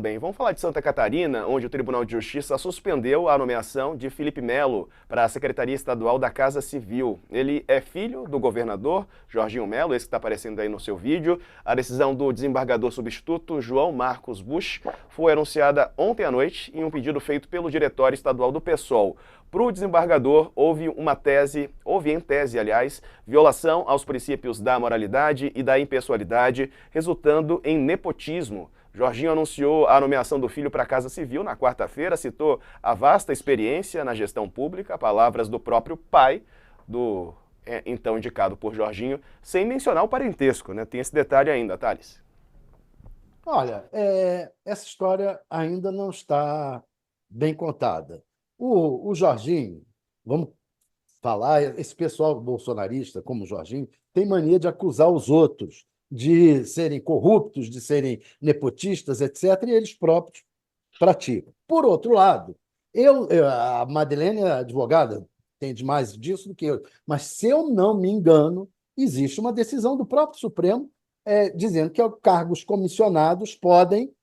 também. Vamos falar de Santa Catarina, onde o Tribunal de Justiça suspendeu a nomeação de Felipe Melo para a Secretaria Estadual da Casa Civil. Ele é filho do governador Jorginho Melo, esse que está aparecendo aí no seu vídeo. A decisão do desembargador substituto João Marcos Busch foi anunciada ontem à noite em um pedido feito pelo diretório estadual do PSOL. Para o desembargador, houve em tese, violação aos princípios da moralidade e da impessoalidade, resultando em nepotismo. Jorginho anunciou a nomeação do filho para a Casa Civil na quarta-feira, citou a vasta experiência na gestão pública, palavras do próprio pai, então indicado por Jorginho, sem mencionar o parentesco, né? Tem esse detalhe ainda, Thales. Olha, essa história ainda não está bem contada. O Jorginho, vamos falar, esse pessoal bolsonarista, como o Jorginho, tem mania de acusar os outros de serem corruptos, de serem nepotistas, etc., e eles próprios praticam. Por outro lado, a Madeleine é advogada, entende mais disso do que eu, mas se eu não me engano, existe uma decisão do próprio Supremo dizendo que cargos comissionados podem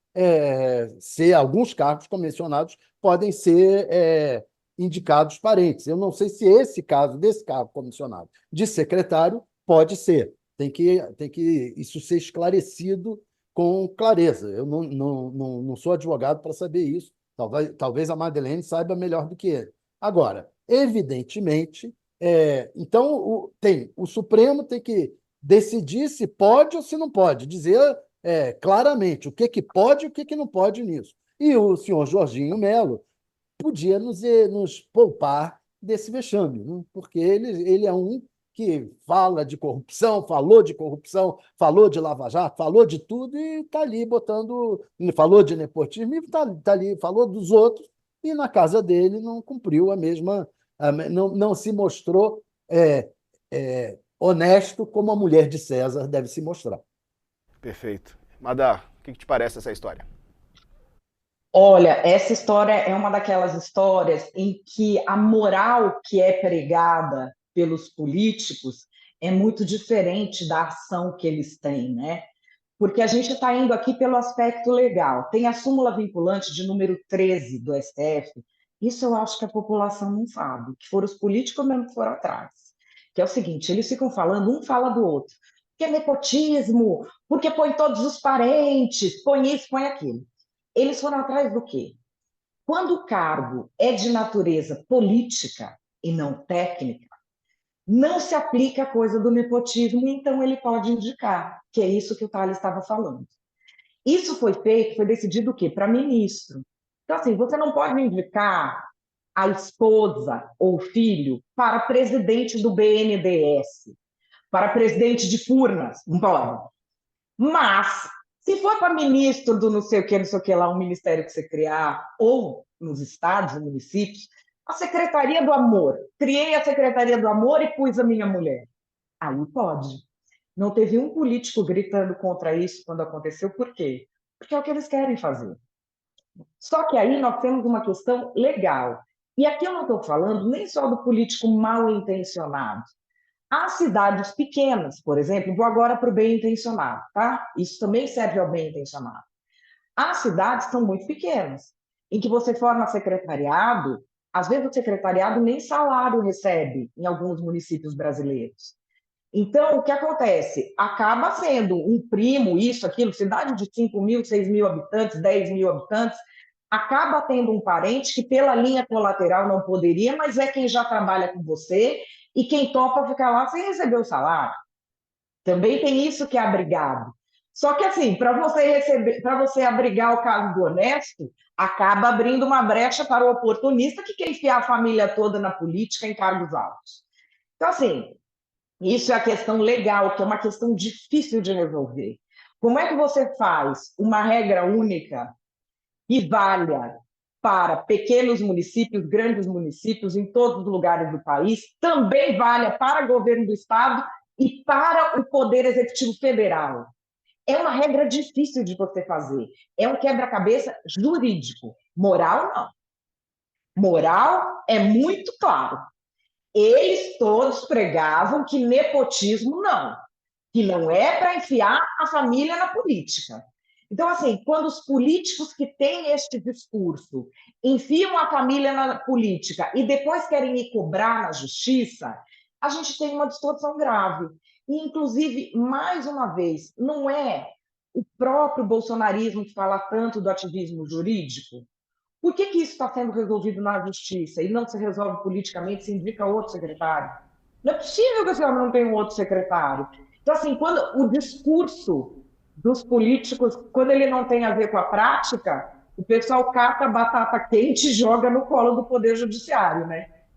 alguns cargos comissionados podem ser indicados parentes. Eu não sei se esse caso, desse cargo comissionado de secretário, pode ser. Tem que isso ser esclarecido com clareza. Eu não sou advogado para saber isso. Talvez a Madeleine saiba melhor do que ele. Agora, evidentemente, então o Supremo tem que decidir se pode ou se não pode, dizer claramente o que pode e o que não pode nisso. E o senhor Jorginho Melo podia nos poupar desse vexame, né? Porque ele é um que fala de corrupção, falou de Lava Jato, falou de tudo e está ali botando. Falou de nepotismo e está ali, falou dos outros, e na casa dele não cumpriu a mesma. Não se mostrou honesto como a mulher de César deve se mostrar. Perfeito. Madar, o que te parece essa história? Olha, essa história é uma daquelas histórias em que a moral que é pregada pelos políticos é muito diferente da ação que eles têm, né? Porque a gente está indo aqui pelo aspecto legal. Tem a súmula vinculante de número 13 do STF. Isso eu acho que a população não sabe, que foram os políticos mesmo que foram atrás. Que é o seguinte, eles ficam falando, um fala do outro. Que é nepotismo, porque põe todos os parentes, põe isso, põe aquilo. Eles foram atrás do quê? Quando o cargo é de natureza política e não técnica, não se aplica a coisa do nepotismo, então ele pode indicar, que é isso que o Thales estava falando. Isso foi decidido o quê? Para ministro. Então, assim, você não pode indicar a esposa ou filho para presidente do BNDES, para presidente de Furnas, não pode. Mas, se for para ministro do não sei o que lá, um ministério que você criar, ou nos estados e municípios, a Secretaria do Amor. Criei a Secretaria do Amor e pus a minha mulher. Aí pode. Não teve um político gritando contra isso quando aconteceu. Por quê? Porque é o que eles querem fazer. Só que aí nós temos uma questão legal. E aqui eu não estou falando nem só do político mal intencionado. As cidades pequenas, por exemplo, vou agora para o bem intencionado, tá? Isso também serve ao bem intencionado. As cidades são muito pequenas, em que você forma secretariado, às vezes o secretariado nem salário recebe em alguns municípios brasileiros. Então, o que acontece? Acaba sendo um primo, isso, aquilo, cidade de 5 mil, 6 mil habitantes, 10 mil habitantes, acaba tendo um parente que pela linha colateral não poderia, mas é quem já trabalha com você e quem topa ficar lá sem receber o salário. Também tem isso que é abrigado. Só que assim, para você abrigar o caso do honesto, acaba abrindo uma brecha para o oportunista que quer enfiar a família toda na política em cargos altos. Então, assim, isso é a questão legal, que é uma questão difícil de resolver. Como é que você faz uma regra única que valha para pequenos municípios, grandes municípios, em todos os lugares do país, também valha para o governo do Estado e para o Poder Executivo Federal? É uma regra difícil de você fazer. É um quebra-cabeça jurídico. Moral, não. Moral é muito claro. Eles todos pregavam que nepotismo não, que não é para enfiar a família na política. Então, assim, quando os políticos que têm este discurso enfiam a família na política e depois querem me cobrar na justiça, a gente tem uma distorção grave. E, inclusive, mais uma vez, não é o próprio bolsonarismo que fala tanto do ativismo jurídico? Por que isso está sendo resolvido na justiça e não se resolve politicamente, se indica outro secretário? Não é possível que esse homem não tenha um outro secretário. Então, assim, quando o discurso dos políticos, quando ele não tem a ver com a prática, o pessoal cata a batata quente e joga no colo do Poder Judiciário, né?